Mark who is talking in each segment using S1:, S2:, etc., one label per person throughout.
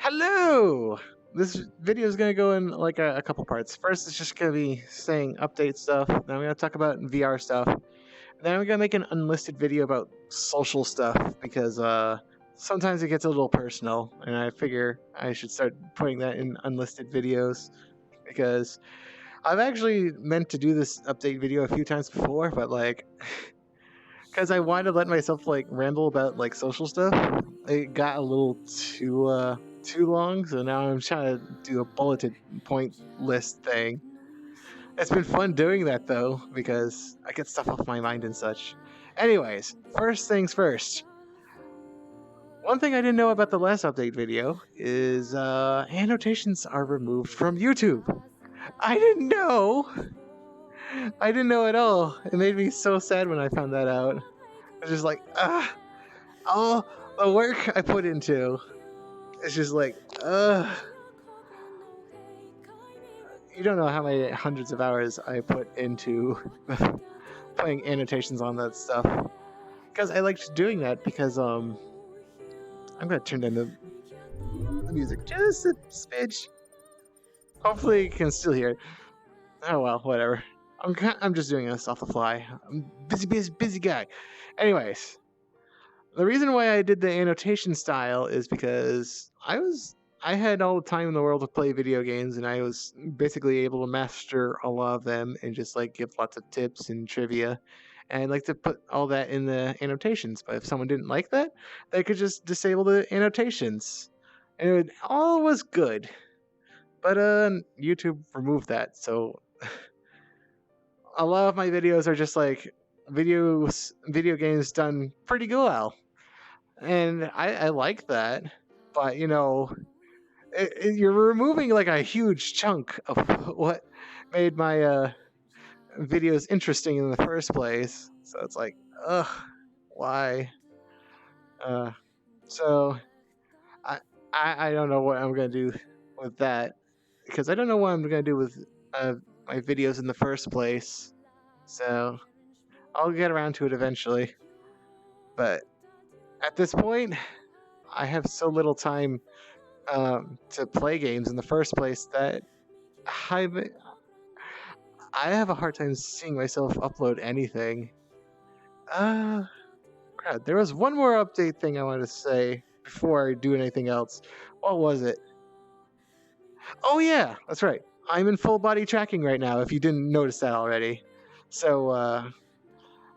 S1: Hello! This video is going to go in like a couple parts. First, it's just going to be saying update stuff. Then I'm going to talk about VR stuff. Then I'm going to make an unlisted video about social stuff because sometimes it gets a little personal, and I figure I should start putting that in unlisted videos because I've actually meant to do this update video a few times before, but like, because I wanted to let myself like ramble about like social stuff, it got a little too long. So now I'm trying to do a bulleted point list thing. It's been fun doing that though because I get stuff off my mind and such. Anyways, first things first. One thing I didn't know about the last update video is annotations are removed from YouTube. I didn't know. I didn't know at all. It made me so sad when I found that out. I was just like, all the work I put into. It's just like, you don't know how many hundreds of hours I put into putting annotations on that stuff. Because I liked doing that because, I'm gonna turn down the music just a smidge. Hopefully you can still hear it. Oh well, whatever. I'm just doing this off the fly. I'm busy guy. Anyways, the reason why I did the annotation style is because I had all the time in the world to play video games, and I was basically able to master a lot of them and just like give lots of tips and trivia. And I'd like to put all that in the annotations. But if someone didn't like that, they could just disable the annotations, and all was good. But YouTube removed that, so a lot of my videos are just like video games done pretty well, and I like that. But you know, you're removing like a huge chunk of what made my videos interesting in the first place. So it's like, ugh, why? So I don't know what I'm gonna do with that because I don't know what I'm gonna do with my videos in the first place. So I'll get around to it eventually. But at this point, I have so little time to play games in the first place that I have a hard time seeing myself upload anything. Crap, there was one more update thing I wanted to say before I do anything else. What was it? Oh yeah, that's right. I'm in full body tracking right now, if you didn't notice that already. So,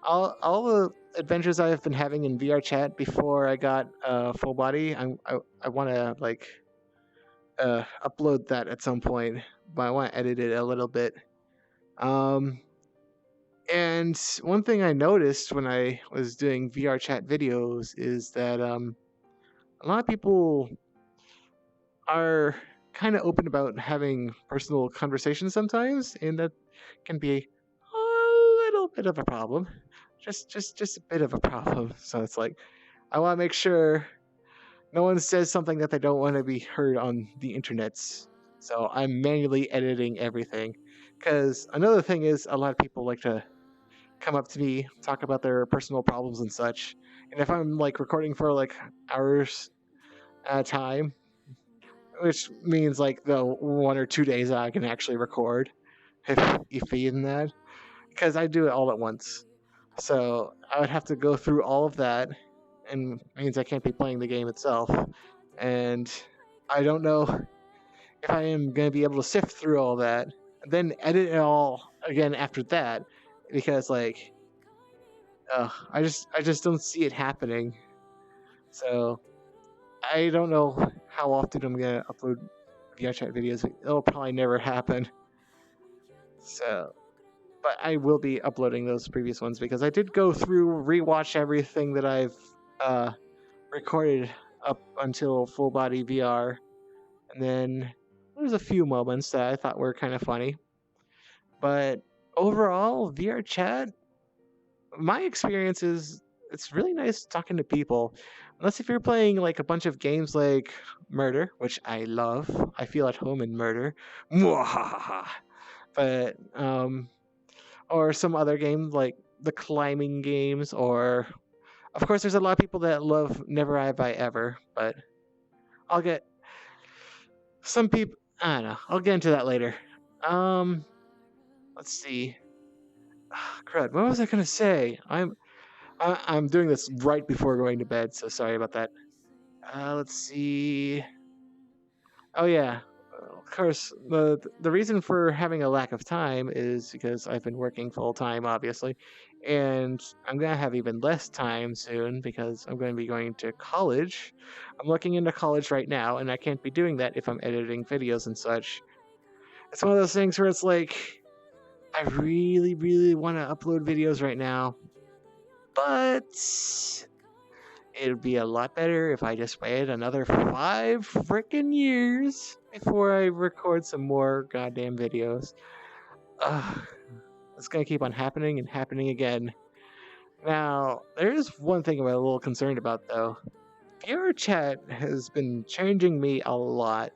S1: all the adventures I've been having in VR chat before I got full body, I want to like upload that at some point, but I want to edit it a little bit. And one thing I noticed when I was doing VR chat videos is that a lot of people are kind of open about having personal conversations sometimes, and that can be a little bit of a problem. Just a bit of a problem. So it's like I want to make sure no one says something that they don't want to be heard on the internets. So I'm manually editing everything. Because another thing is, a lot of people like to come up to me, talk about their personal problems and such. And if I'm like recording for like hours at a time, which means like the 1 or 2 days I can actually record, if even that, because I do it all at once. So I would have to go through all of that, and means I can't be playing the game itself. And I don't know if I am going to be able to sift through all that, and then edit it all again after that, because like, I just don't see it happening. So I don't know how often I'm going to upload VR chat videos. It'll probably never happen. So, but I will be uploading those previous ones because I did go through, rewatch everything that I've recorded up until full body VR, and then there's a few moments that I thought were kind of funny. But overall, VR chat, my experience is it's really nice talking to people. Unless if you're playing like a bunch of games like Murder, which I love. I feel at home in Murder. But or some other game like the climbing games, or of course there's a lot of people that love Never Have I Ever, but I'll get some people, I don't know. I'll get into that later. Um, let's see. Crud. What was I gonna say? I'm doing this right before going to bed, so sorry about that. Let's see. Oh yeah. Of course, the reason for having a lack of time is because I've been working full time, obviously, and I'm gonna have even less time soon because I'm going to be going to college. I'm looking into college right now, and I can't be doing that if I'm editing videos and such. It's one of those things where it's like I really, really want to upload videos right now, but it would be a lot better if I just waited another 5 freaking years before I record some more goddamn videos. Ugh, it's gonna keep on happening and happening again. Now, there is one thing I'm a little concerned about though. Viewer chat has been changing me a lot,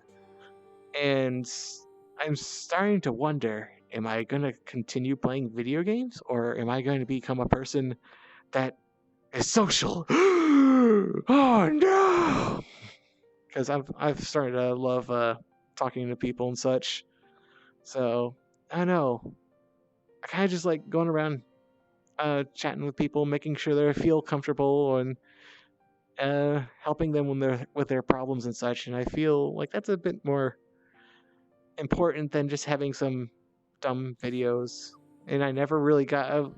S1: and I'm starting to wonder, am I gonna continue playing video games, or am I going to become a person that is social? Oh no! Because I've started to love talking to people and such. So I don't know. I kind of just like going around chatting with people, making sure they feel comfortable and helping them when they're with their problems and such. And I feel like that's a bit more important than just having some dumb videos. And I never really got a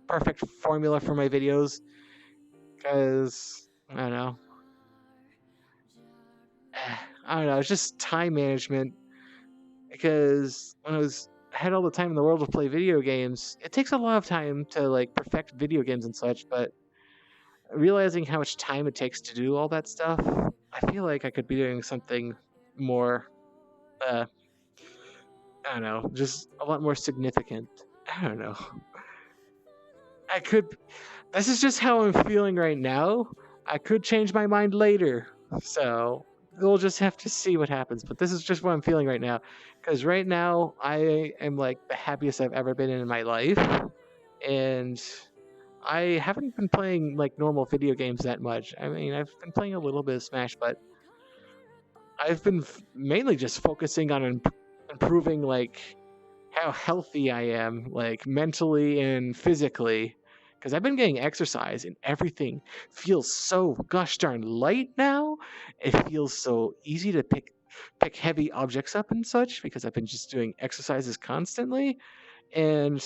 S1: perfect formula for my videos because I don't know. I don't know. It's just time management. Because when I had all the time in the world to play video games, it takes a lot of time to like perfect video games and such. But realizing how much time it takes to do all that stuff, I feel like I could be doing something more. I don't know, just a lot more significant. I don't know. I could. This is just how I'm feeling right now. I could change my mind later. So we'll just have to see what happens. But this is just what I'm feeling right now. Because right now, I am like the happiest I've ever been in my life. And I haven't been playing like normal video games that much. I mean, I've been playing a little bit of Smash, but I've been mainly just focusing on improving like how healthy I am, like mentally and physically. Because I've been getting exercise and everything feels so gosh darn light now. It feels so easy to pick heavy objects up and such because I've been just doing exercises constantly. And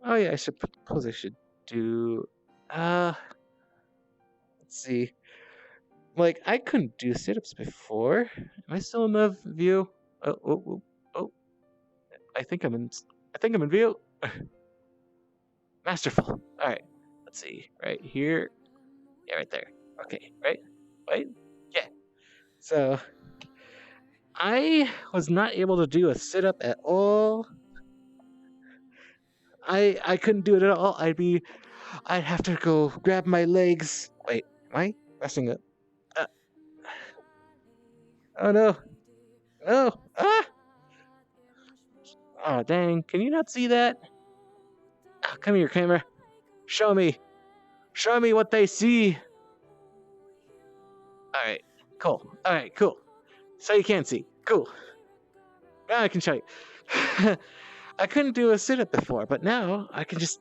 S1: oh yeah, I suppose I should do let's see. Like I couldn't do sit-ups before. Am I still in the view? Oh. I think I'm in view. Masterful. All right. Let's see. Right here. Yeah, right there. Okay. Right. Wait. Yeah. So I was not able to do a sit up at all. I couldn't do it at all. I'd have to go grab my legs. Wait. Am I messing up? Oh no. Oh. Ah. Oh dang. Can you not see that? Oh, come here, camera. Show me. Show me what they see. Alright, cool. Alright, cool. So you can't see. Cool. Now I can show you. I couldn't do a sit-up before, but now I can just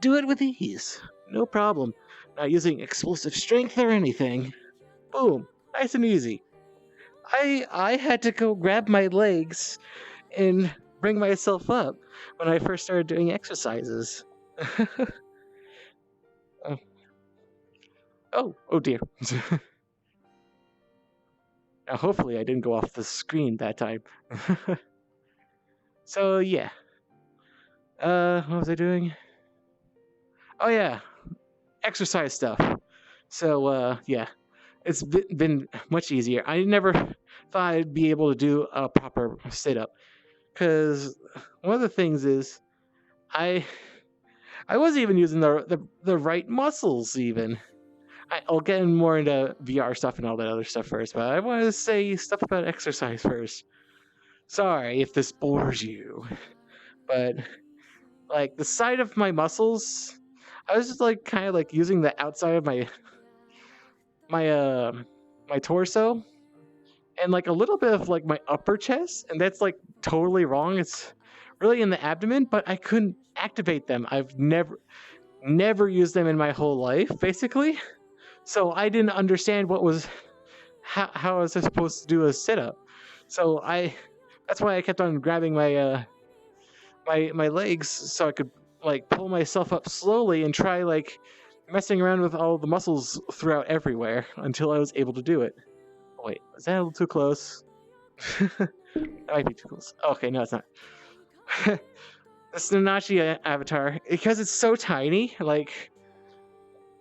S1: do it with ease. No problem. Not using explosive strength or anything. Boom. Nice and easy. I had to go grab my legs and bring myself up when I first started doing exercises. Oh dear. Now, hopefully I didn't go off the screen that time. So, yeah. What was I doing? Oh, yeah. Exercise stuff. So, yeah. It's been much easier. I never thought I'd be able to do a proper sit-up. Because one of the things is, I wasn't even using the right muscles, even. I'll get more into VR stuff and all that other stuff first, but I want to say stuff about exercise first. Sorry if this bores you, but like the side of my muscles, I was just like kind of like using the outside of my torso and like a little bit of like my upper chest, and that's like totally wrong. It's really in the abdomen, but I couldn't activate them. I've never used them in my whole life, basically. So I didn't understand how was I supposed to do a sit-up. So that's why I kept on grabbing my legs so I could like pull myself up slowly and try like messing around with all the muscles throughout everywhere until I was able to do it. Oh, wait, is that a little too close? That might be too close. Okay, no, it's not. This Nanachi avatar, because it's so tiny, like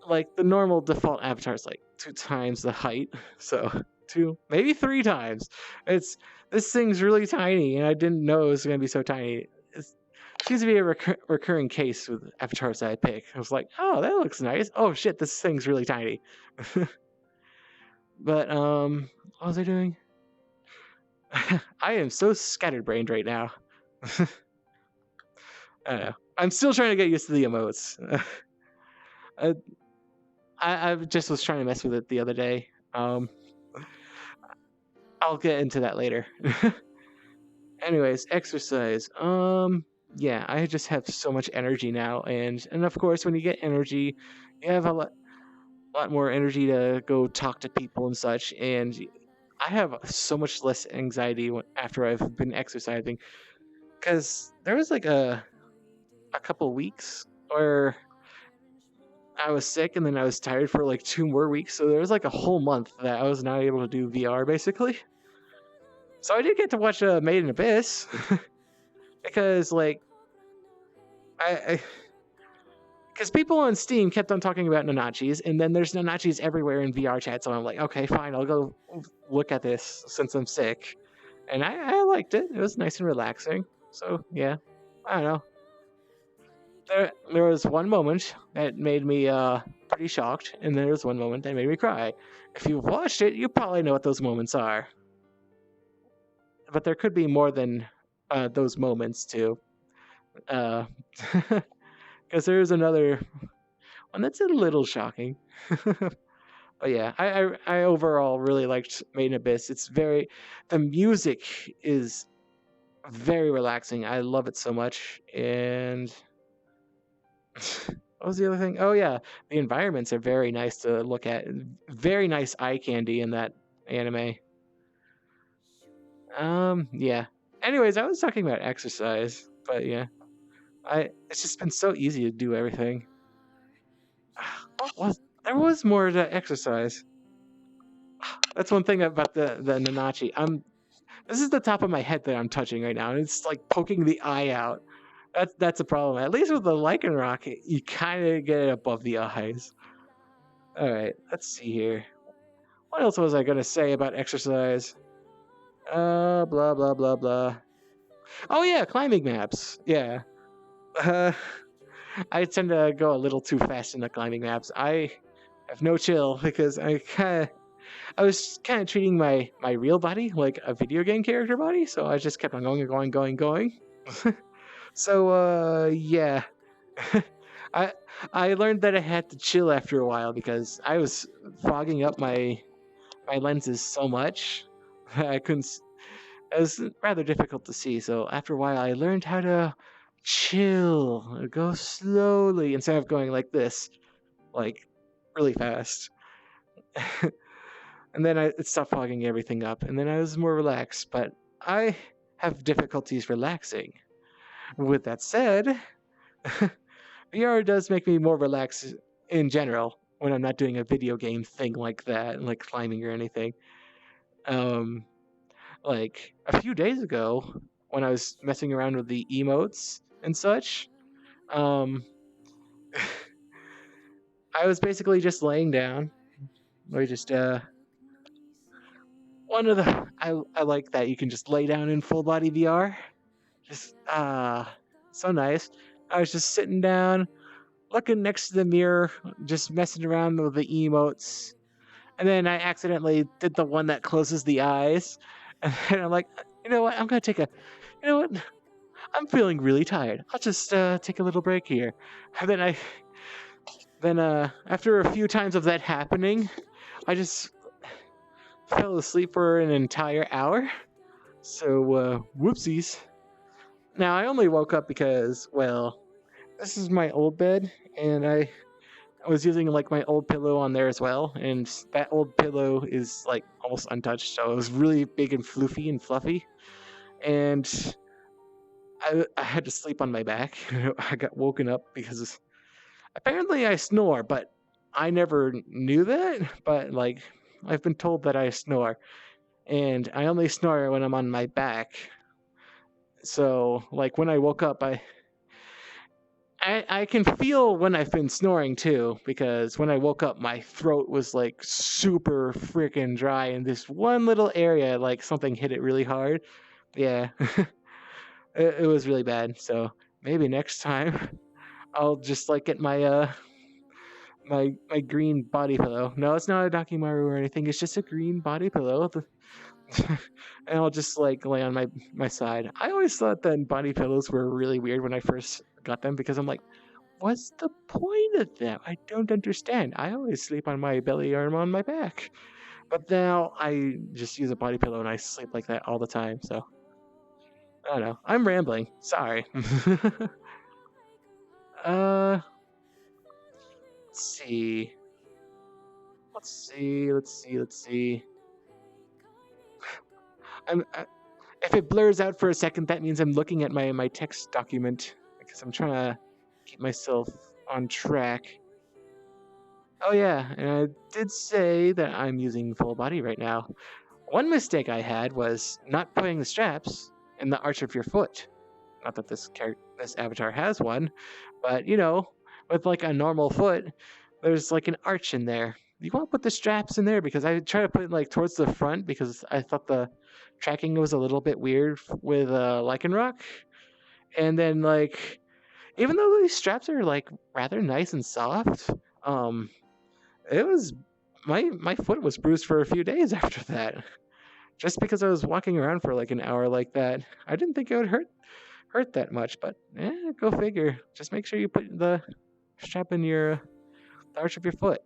S1: the normal default avatar is like 2 times the height, so 2, maybe 3 times. This thing's really tiny, and I didn't know it was gonna be so tiny. It seems to be a recurring case with avatars that I pick. I was like, oh, that looks nice. Oh shit, this thing's really tiny. But what was I doing? I am so scatterbrained right now. I don't know. I'm still trying to get used to the emotes. I just was trying to mess with it the other day. I'll get into that later. Anyways, exercise. Yeah, I just have so much energy now, and of course, when you get energy, you have a lot more energy to go talk to people and such. And I have so much less anxiety after I've been exercising, because there was like a couple weeks where I was sick and then I was tired for like 2 more weeks. So there was like a whole month that I was not able to do VR basically. So I did get to watch Made in Abyss because like because people on Steam kept on talking about Nanachis, and then there's Nanachis everywhere in VR chat. So I'm like, okay, fine, I'll go look at this since I'm sick. And I liked it. It was nice and relaxing. So yeah, I don't know. There was one moment that made me pretty shocked, and there was one moment that made me cry. If you've watched it, you probably know what those moments are. But there could be more than those moments too. Because there's another one that's a little shocking. But yeah, I overall really liked Made in Abyss. The music is very relaxing. I love it so much. And what was the other thing? Oh yeah, the environments are very nice to look at. Very nice eye candy in that anime. Yeah. Anyways, I was talking about exercise, but yeah. It's just been so easy to do everything. There was more to exercise. That's one thing about the Nanachi. This is the top of my head that I'm touching right now, and it's like poking the eye out. That's a problem. At least with the Lycan rocket, you kind of get it above the eyes. All right, let's see here. What else was I gonna say about exercise? Blah blah blah blah. Oh yeah, climbing maps. Yeah. I tend to go a little too fast in the climbing maps. I have no chill because I was kind of treating my real body like a video game character body, so I just kept on going and going, going, going. So yeah. I learned that I had to chill after a while because I was fogging up my lenses so much that I couldn't. It was rather difficult to see. So after a while, I learned how to chill, go slowly instead of going like this, like really fast. And then it stopped fogging everything up, and then I was more relaxed. But I have difficulties relaxing. With that said, VR does make me more relaxed in general when I'm not doing a video game thing like that, like climbing or anything. Like a few days ago, when I was messing around with the emotes and such, I was basically just laying down. Or just one of the I like that you can just lay down in full body VR. Just so nice. I was just sitting down, looking next to the mirror, just messing around with the emotes. And then I accidentally did the one that closes the eyes. And I'm like, you know what? You know what? I'm feeling really tired. I'll just take a little break here. And then after a few times of that happening, I just fell asleep for an entire hour. So, whoopsies. Now, I only woke up because, well, this is my old bed, and I was using like my old pillow on there as well, and that old pillow is like almost untouched, so it was really big and floofy and fluffy, and I had to sleep on my back. I got woken up because apparently I snore, but I never knew that. But like I've been told that I snore, and I only snore when I'm on my back. So like when I woke up, I can feel when I've been snoring too, because when I woke up, my throat was like super freaking dry in this one little area, like something hit it really hard. Yeah, it was really bad. So maybe next time I'll just like get my green body pillow. No, it's not a Dakimaru or anything. It's just a green body pillow. And I'll just like lay on my side. I always thought that body pillows were really weird when I first got them because I'm like, what's the point of them? I don't understand. I always sleep on my belly or on my back. But now I just use a body pillow and I sleep like that all the time. So I don't know. I'm rambling. Sorry. uh, let's see. Let's see. If it blurs out for a second, that means I'm looking at my text document because I'm trying to keep myself on track. Oh yeah, and I did say that I'm using full body right now. One mistake I had was not putting the straps in the arch of your foot. Not that this avatar has one, but you know, with like a normal foot, there's like an arch in there. You want to put the straps in there because I try to put it like towards the front because I thought the tracking was a little bit weird with Lycanroc. And then like even though these straps are like rather nice and soft, um, it was my foot was bruised for a few days after that. Just because I was walking around for like an hour like that, I didn't think it would hurt that much. But go figure. Just make sure you put the strap in the arch of your foot.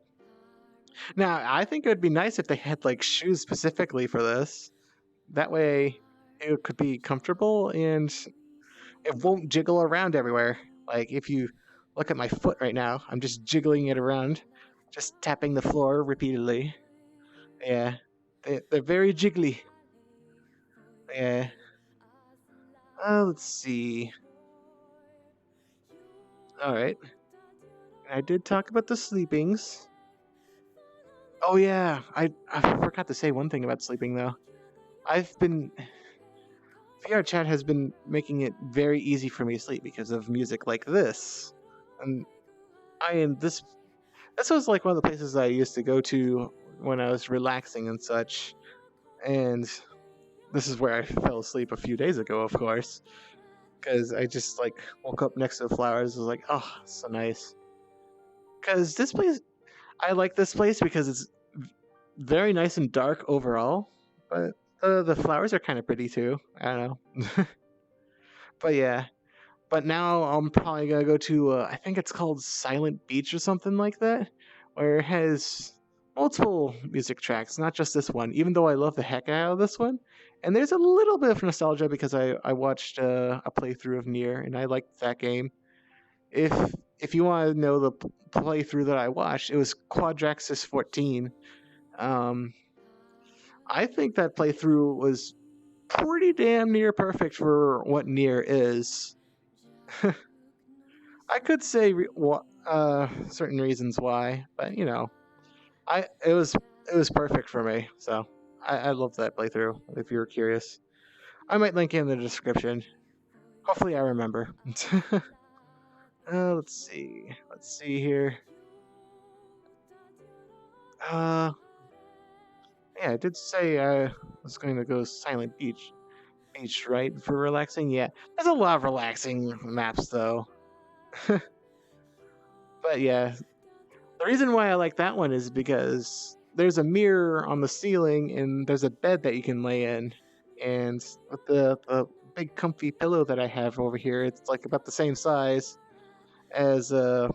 S1: Now, I think it would be nice if they had like shoes specifically for this. That way, it could be comfortable and it won't jiggle around everywhere. Like if you look at my foot right now, I'm just jiggling it around, just tapping the floor repeatedly. Yeah, they're very jiggly. Yeah. Let's see. All right. I did talk about the sleepings. Oh yeah, I forgot to say one thing about sleeping though. I've been VR chat has been making it very easy for me to sleep because of music like this. And I am this was like one of the places I used to go to when I was relaxing and such. And this is where I fell asleep a few days ago, of course, because I just like woke up next to the flowers. I was like, oh, so nice. Because this place, I like this place because it's very nice and dark overall, but the flowers are kind of pretty too. I don't know. But yeah, but now I'm probably gonna go to I think it's called Silent Beach or something like that, where it has multiple music tracks, not just this one. Even though I love the heck out of this one, and there's a little bit of nostalgia because I watched a playthrough of Nier and I liked that game. If if you want to know the playthrough that I watched, it was Quadraxis 14. Um, I think that playthrough was pretty damn near perfect for what Nier is. I could say certain reasons why, but you know, it was perfect for me. So I love that playthrough. If you're curious, I might link it in the description. Hopefully, I remember. Let's see. Let's see here. Uh, yeah, I did say I was going to go Silent Beach. Beach, right, for relaxing. Yeah, there's a lot of relaxing maps though. But yeah, the reason why I like that one is because there's a mirror on the ceiling and there's a bed that you can lay in. And with the big comfy pillow that I have over here, it's like about the same size as the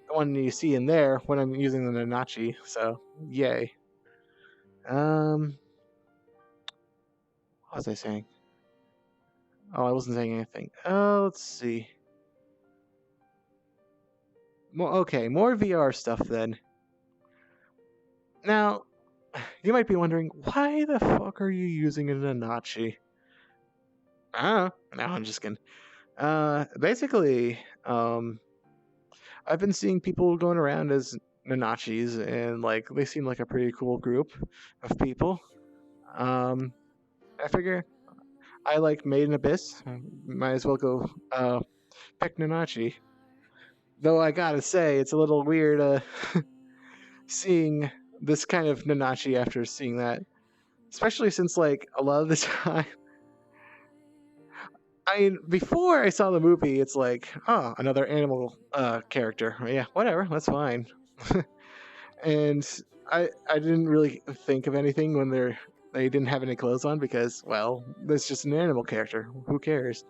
S1: one you see in there when I'm using the Nanachi. So, yay. What was I saying? Oh, I wasn't saying anything. Let's see. More VR stuff then. Now, you might be wondering, why the fuck are you using a Nanachi? No, I'm just kidding. Basically, I've been seeing people going around as Nanachis, and like they seem like a pretty cool group of people. I figure I like Made in Abyss. Might as well go pick Nanachi. Though I gotta say, it's a little weird seeing this kind of Nanachi after seeing that, especially since like a lot of the time. I mean, before I saw the movie, it's like, oh, another animal character. Yeah, whatever, that's fine. And I didn't really think of anything when they didn't have any clothes on because, well, that's just an animal character. Who cares?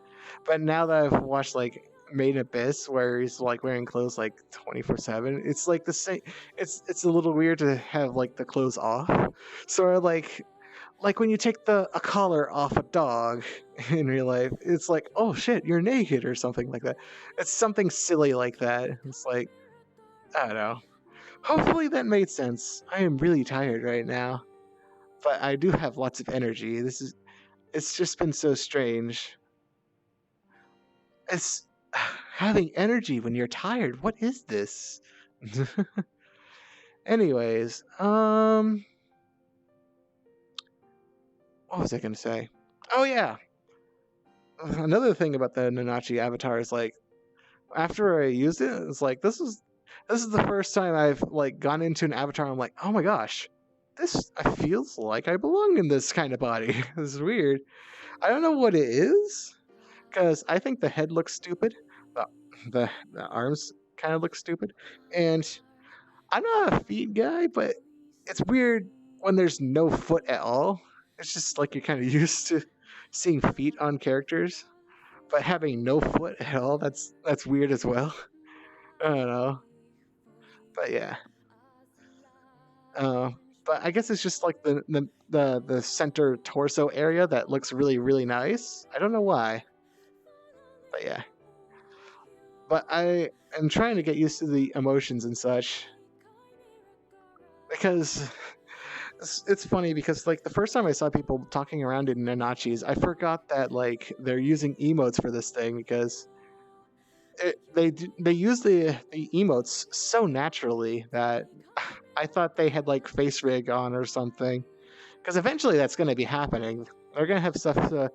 S1: But now that I've watched like Made in Abyss, where he's like wearing clothes like 24/7, it's like the same. It's a little weird to have like the clothes off. Sort of like when you take a collar off a dog in real life, it's like, oh shit, you're naked or something like that. It's something silly like that. It's like, I don't know. Hopefully that made sense. I am really tired right now, but I do have lots of energy. It's just been so strange. It's having energy when you're tired. What is this? Anyways, what was I going to say? Oh yeah. Another thing about the Nanachi avatar is like after I used it, it's like this is the first time I've like gone into an avatar. I'm like, oh my gosh, this feels like I belong in this kind of body. This is weird. I don't know what it is because I think the head looks stupid, the the arms kind of look stupid, and I'm not a feet guy, but it's weird when there's no foot at all. It's just like you're kind of used to seeing feet on characters, but having no foot at all, that's weird as well. I don't know, but yeah. Uh, but I guess it's just like the center torso area that looks really nice. I don't know why, but yeah. But I am trying to get used to the emotions and such because it's funny because like the first time I saw people talking around in Nanachis, I forgot that like they're using emotes for this thing because they use the emotes so naturally that I thought they had like face rig on or something. Because eventually that's going to be happening. They're going to have stuff to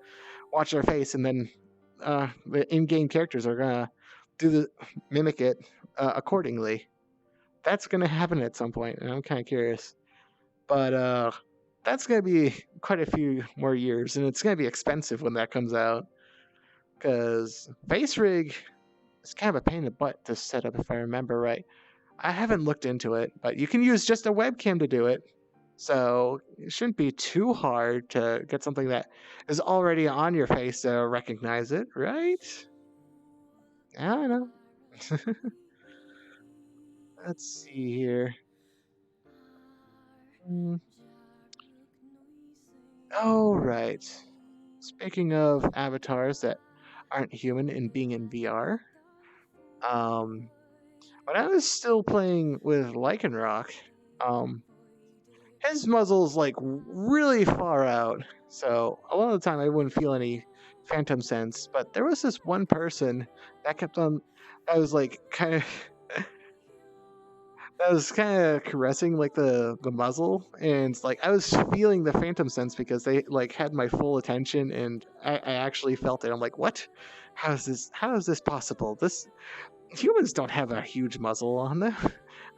S1: watch their face, and then the in-game characters are going to mimic it accordingly. That's going to happen at some point, and I'm kind of curious. But that's going to be quite a few more years, and it's going to be expensive when that comes out. Because face rig is kind of a pain in the butt to set up, if I remember right. I haven't looked into it, but you can use just a webcam to do it. So it shouldn't be too hard to get something that is already on your face to recognize it, right? I don't know. Let's see here. Oh, right. Speaking of avatars that aren't human and being in VR, when I was still playing with Lycanroc, his muzzle's like really far out, so a lot of the time I wouldn't feel any phantom sense. But there was this one person that kept on, that was like kind of, that was kind of caressing like the muzzle, and like I was feeling the phantom sense because they like had my full attention, and I actually felt it. I'm like, what? How is this? How is this possible? This humans don't have a huge muzzle on them,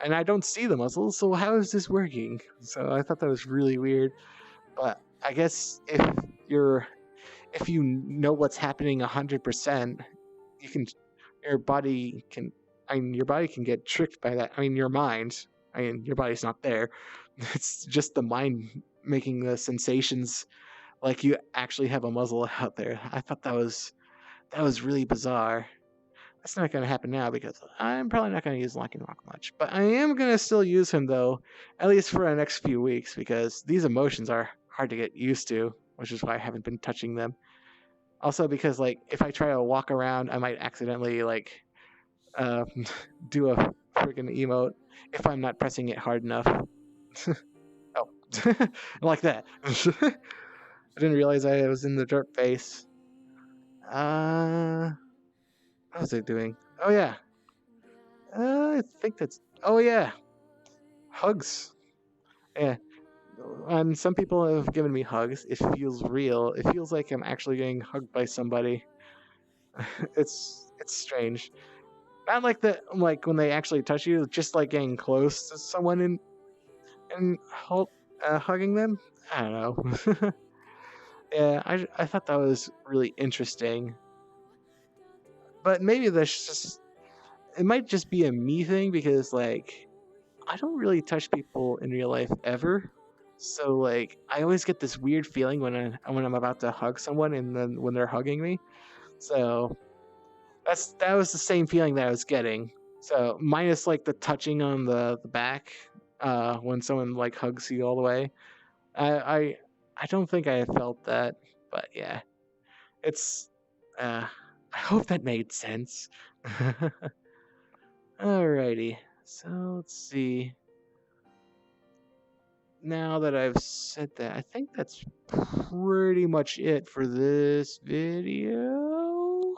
S1: and I don't see the muzzle, so how is this working? So I thought that was really weird. But I guess if you know what's happening 100%, you can your body can I mean your body can get tricked by that. I mean your mind. I mean your body's not there. It's just the mind making the sensations like you actually have a muzzle out there. I thought that was really bizarre. That's not going to happen now because I'm probably not going to use Locking Rock much. But I am going to still use him, though, at least for the next few weeks, because these emotions are hard to get used to, which is why I haven't been touching them. Also because, like, if I try to walk around, I might accidentally, like, uh, do a freaking emote if I'm not pressing it hard enough. Oh, like that. I didn't realize I was in the dirt face. What was I doing? Oh, yeah. I think that's. Oh, yeah. Hugs. Yeah. And some people have given me hugs. It feels real. It feels like I'm actually getting hugged by somebody. It's strange. Not like like when they actually touch you, just like getting close to someone and hugging them. I don't know. Yeah, I thought that was really interesting. But maybe that's just it might just be a me thing because like I don't really touch people in real life ever. So like I always get this weird feeling when I'm about to hug someone and then when they're hugging me. So that was the same feeling that I was getting. So minus like the touching on the back when someone like hugs you all the way. I I, I don't think I felt that, but yeah. It's I hope that made sense. Alrighty. So let's see. Now that I've said that, I think that's pretty much it for this video.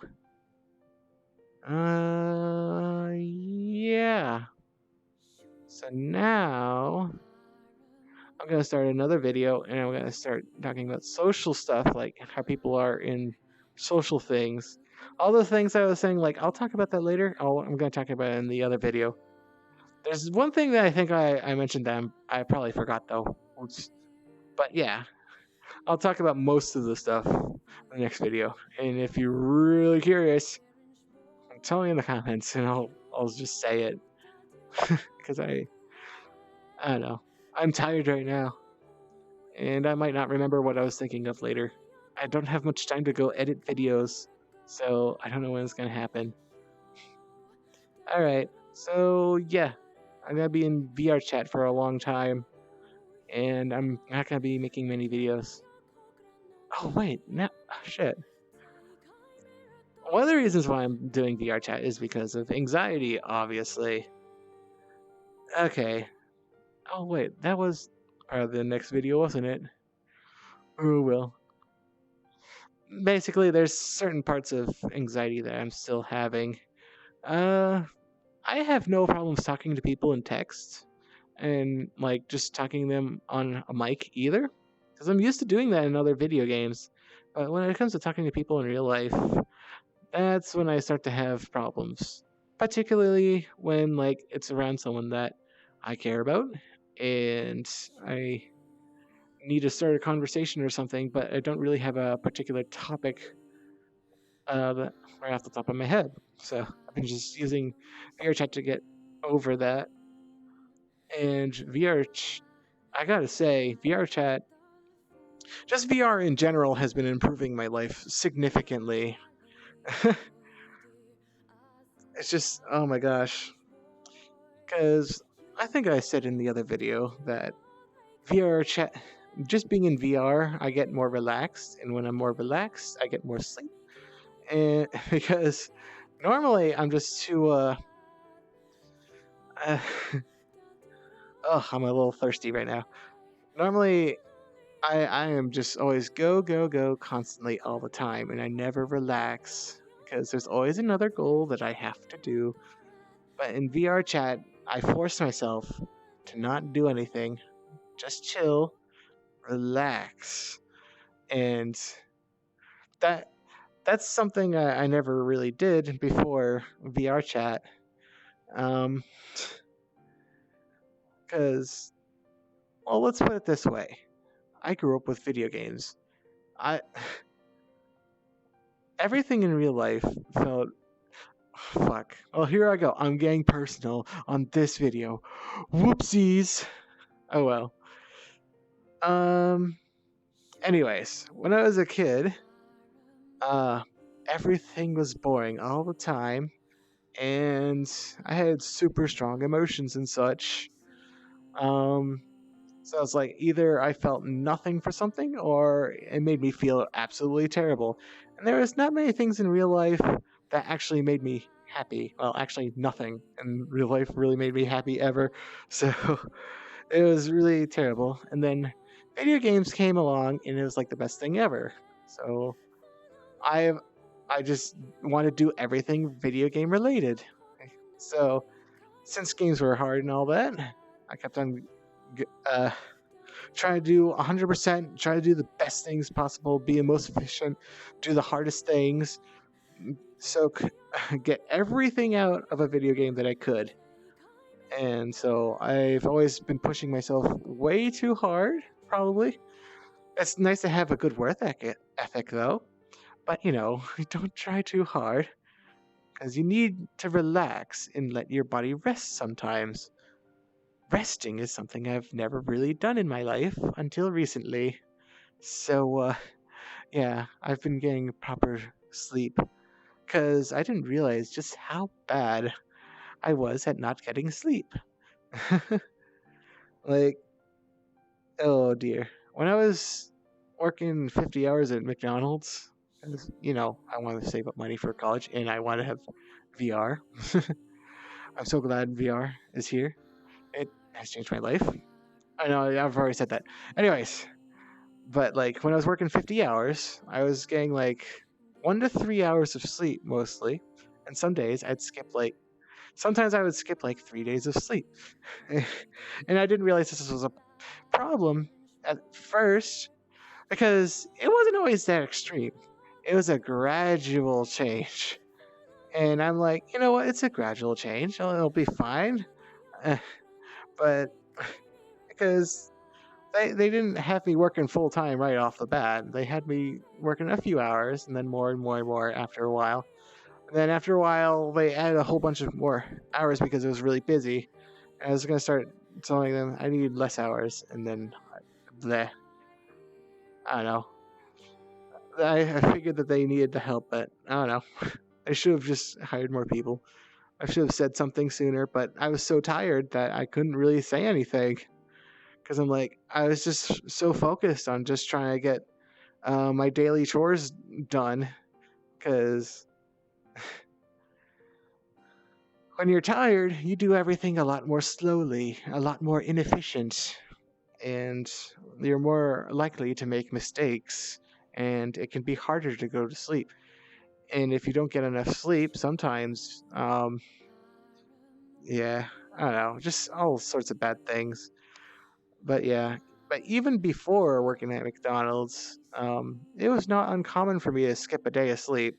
S1: Yeah. So now I'm gonna start another video, and I'm gonna start talking about social stuff, like how people are in social things. All the things I was saying, like I'll talk about that later. I'm gonna talk about it in the other video. There's one thing that I think I mentioned that I probably forgot though. But yeah, I'll talk about most of the stuff in the next video. And if you're really curious, tell me in the comments, and I'll just say it because I don't know. I'm tired right now, and I might not remember what I was thinking of later. I don't have much time to go edit videos, so I don't know when it's gonna happen. All right, so yeah, I'm gonna be in VR chat for a long time, and I'm not gonna be making many videos. Oh wait, no, shit. One of the reasons why I'm doing VR chat is because of anxiety, obviously. Okay. Oh wait, that was part of the next video, wasn't it? Oh well. Basically, there's certain parts of anxiety that I'm still having. Uh, I have no problems talking to people in text and like just talking to them on a mic either, because I'm used to doing that in other video games. But when it comes to talking to people in real life, that's when I start to have problems. Particularly when like it's around someone that I care about and I need to start a conversation or something, but I don't really have a particular topic right off the top of my head. So I've been just using VR chat to get over that. And I gotta say, VR chat, just VR in general, has been improving my life significantly. It's just, oh my gosh. Because I think I said in the other video that VR chat, just being in VR, I get more relaxed. And when I'm more relaxed, I get more sleep. And because normally I'm just too, uh oh, I'm a little thirsty right now. Normally, I am just always go, go, go constantly all the time, and I never relax because there's always another goal that I have to do. But in VR chat, I force myself to not do anything, just chill, relax, and that that's something I never really did before VR chat. Um, because well, let's put it this way: I grew up with video games. I everything in real life felt fuck. Well, here I go. I'm getting personal on this video. Whoopsies. Oh well. Um. Anyways, when I was a kid, uh, everything was boring all the time. and I had super strong emotions and such. Um, so it's like either I felt nothing for something or it made me feel absolutely terrible. And there was not many things in real life that actually made me happy. Well, actually, nothing in real life really made me happy ever. So it was really terrible. And then video games came along and it was like the best thing ever. So I I just want to do everything video game related. So since games were hard and all that, I kept on uh, trying to do 100%, try to do the best things possible, be the most efficient, do the hardest things, so get everything out of a video game that I could. And so I've always been pushing myself way too hard, probably. It's nice to have a good work ethic though, but don't try too hard because you need to relax and let your body rest sometimes. Resting is something I've never really done in my life until recently. So, yeah, I've been getting proper sleep because I didn't realize just how bad I was at not getting sleep. Like, oh dear. When I was working 50 hours at McDonald's, 'cause, I wanted to save up money for college and I want to have VR. I'm so glad VR is here. It has changed my life. I know, I've already said that. Anyways, but like when I was working 50 hours, I was getting like 1 to 3 hours of sleep mostly. And some days sometimes I would skip like 3 days of sleep. And I didn't realize this was a problem at first because it wasn't always that extreme. It was a gradual change. And I'm like, you know what? It's a gradual change. It'll be fine. But because they didn't have me working full time right off the bat. They had me working a few hours and then more and more and more after a while. And then after a while, they added a whole bunch of more hours because it was really busy. And I was going to start telling them I needed less hours. And then, bleh. I don't know. I figured that they needed the help, but I don't know. I should have just hired more people. I should have said something sooner, but I was so tired that I couldn't really say anything. Because I was just so focused on just trying to get my daily chores done. Because when you're tired, you do everything a lot more slowly, a lot more inefficient, and you're more likely to make mistakes, and it can be harder to go to sleep. And if you don't get enough sleep, sometimes, yeah, I don't know, just all sorts of bad things. But yeah, but even before working at McDonald's, it was not uncommon for me to skip a day of sleep.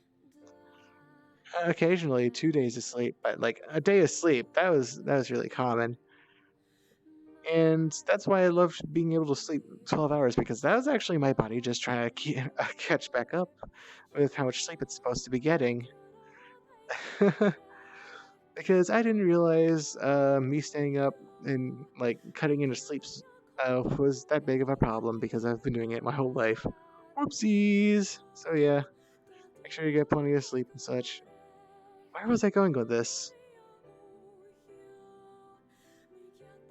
S1: Occasionally 2 days of sleep, but like a day of sleep, that was really common. And that's why I loved being able to sleep 12 hours because that was actually my body just trying to catch back up with how much sleep it's supposed to be getting. Because I didn't realize me staying up and like cutting into sleep was that big of a problem because I've been doing it my whole life. Whoopsies! So yeah, make sure you get plenty of sleep and such. Where was I going with this?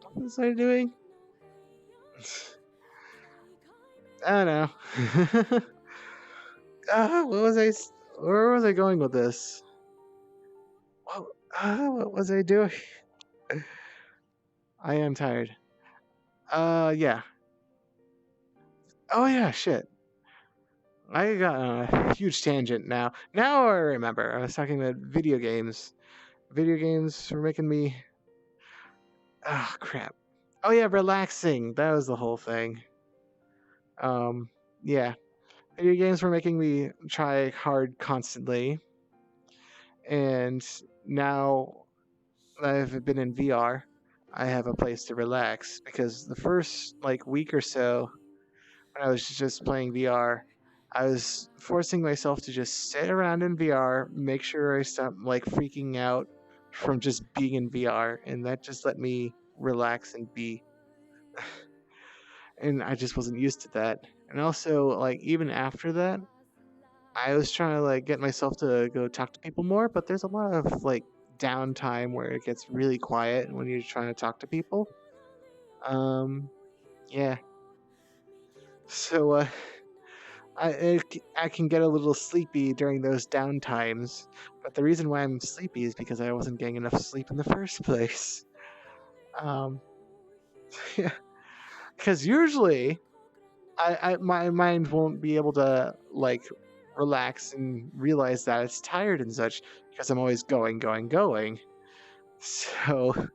S1: What was I doing? I don't know. What was I? Where was I going with this? What was I doing? I am tired. Yeah. Oh yeah, shit. I got on a huge tangent now. Now I remember. I was talking about video games. Video games were making me. Oh crap. Oh yeah, relaxing. That was the whole thing. Yeah. Video games were making me try hard constantly. And now that I've been in VR, I have a place to relax because the first like week or so when I was just playing VR, I was forcing myself to just sit around in VR, make sure I stop like freaking out from just being in VR, and that just let me relax and be. And I just wasn't used to that. And also, like even after that, I was trying to like get myself to go talk to people more, but there's a lot of like downtime where it gets really quiet when you're trying to talk to people. Yeah. So I can get a little sleepy during those down times, but the reason why I'm sleepy is because I wasn't getting enough sleep in the first place. Um, yeah, because usually my mind won't be able to like relax and realize that it's tired and such because I'm always going, going, going. So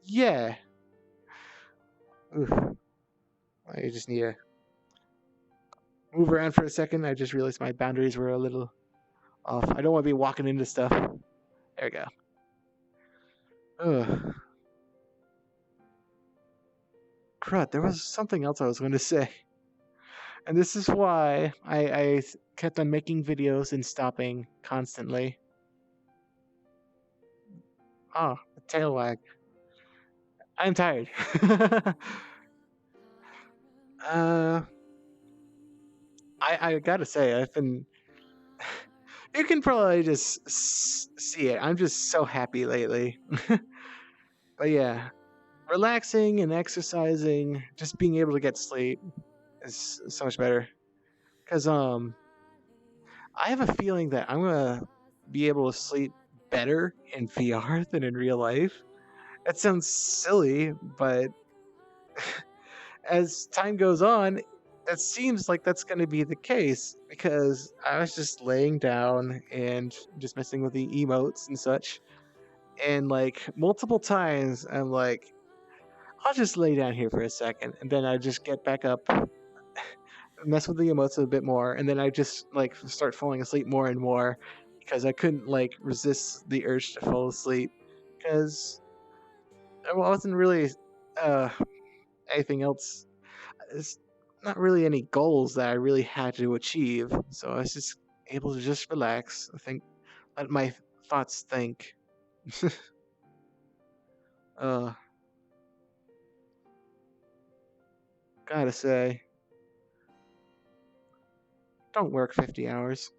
S1: yeah, oof, I just need to move around for a second. I just realized my boundaries were a little off. I don't want to be walking into stuff. There we go. Ugh. Crud, there was something else I was going to say. And this is why I kept on making videos and stopping constantly. Oh, the tail wag. I'm tired. uh, I gotta say, I've been. You can probably just see it. I'm just so happy lately. But yeah, relaxing and exercising, just being able to get sleep is so much better. Cause I have a feeling that I'm gonna be able to sleep better in VR than in real life. That sounds silly, but as time goes on, it seems like that's going to be the case because I was just laying down and just messing with the emotes and such. And like multiple times, I'm like, I'll just lay down here for a second. And then I just get back up, mess with the emotes a bit more. And then I just like start falling asleep more and more because I couldn't like resist the urge to fall asleep because I wasn't really uh, anything else. It's not really any goals that I really had to achieve. So I was just able to just relax, I think, let my thoughts think. uh, Gotta say, don't work 50 hours.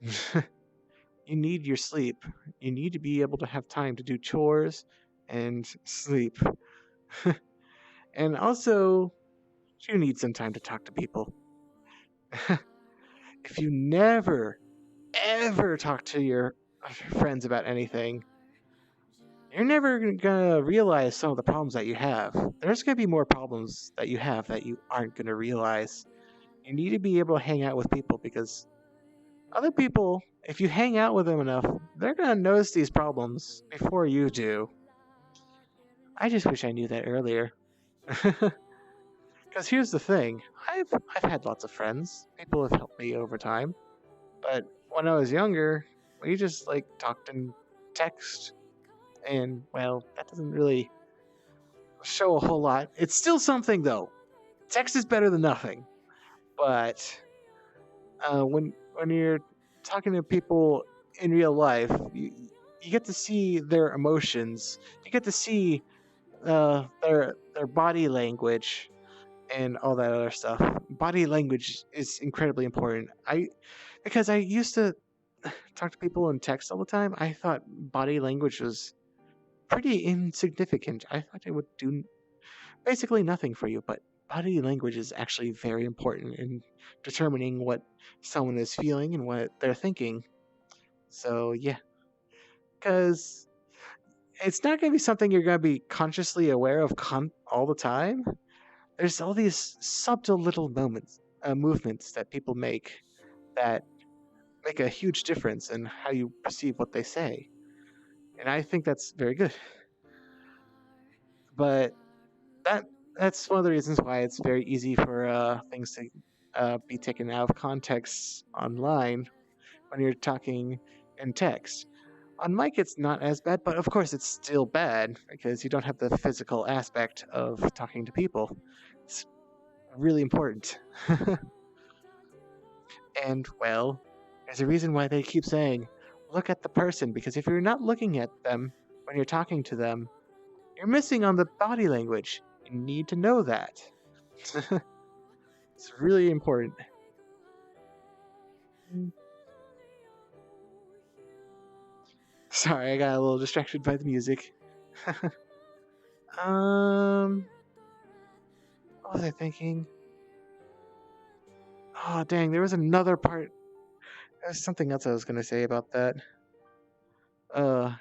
S1: You need your sleep. You need to be able to have time to do chores and sleep. And also, you need some time to talk to people. If you never, ever talk to your friends about anything, you're never gonna realize some of the problems that you have. There's gonna be more problems that you have that you aren't gonna realize. You need to be able to hang out with people because other people, if you hang out with them enough, they're gonna notice these problems before you do. I just wish I knew that earlier. Because here's the thing, I've had lots of friends. People have helped me over time. But when I was younger, we just like talked in text, and well, that doesn't really show a whole lot. It's still something though. Text is better than nothing. But when you're talking to people in real life, you get to see their emotions. You get to see their body language and all that other stuff. Body language is incredibly important. Because I used to talk to people in text all the time. I thought body language was pretty insignificant. I thought it would do basically nothing for you, but body language is actually very important in determining what someone is feeling and what they're thinking. So, yeah, because it's not going to be something you're going to be consciously aware of all the time. There's all these subtle little movements that people make that make a huge difference in how you perceive what they say. And I think that's very good. But that that's one of the reasons why it's very easy for things to be taken out of context online when you're talking in text. On mic, it's not as bad, but of course, it's still bad because you don't have the physical aspect of talking to people. It's really important. And, well, there's a reason why they keep saying, look at the person, because if you're not looking at them when you're talking to them, you're missing on the body language. You need to know that. It's really important. Sorry, I got a little distracted by the music. What was I thinking? Oh, dang, there was another part. There's something else I was gonna say about that. Uh,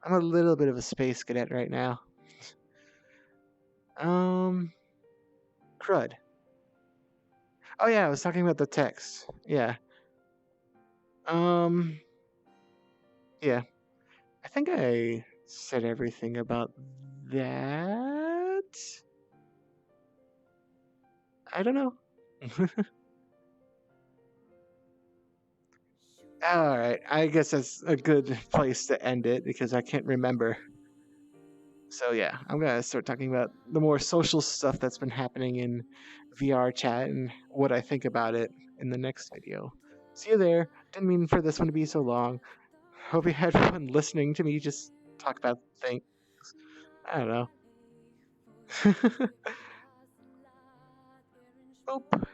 S1: I'm a little bit of a space cadet right now. Um, crud. Oh yeah, I was talking about the text. Yeah. Um, yeah. I think I said everything about that. I don't know. All right, I guess that's a good place to end it because I can't remember. So yeah, I'm gonna start talking about the more social stuff that's been happening in VR chat and what I think about it in the next video. See you there. Didn't mean for this one to be so long. Hope you had fun listening to me just talk about things. I don't know. Boop.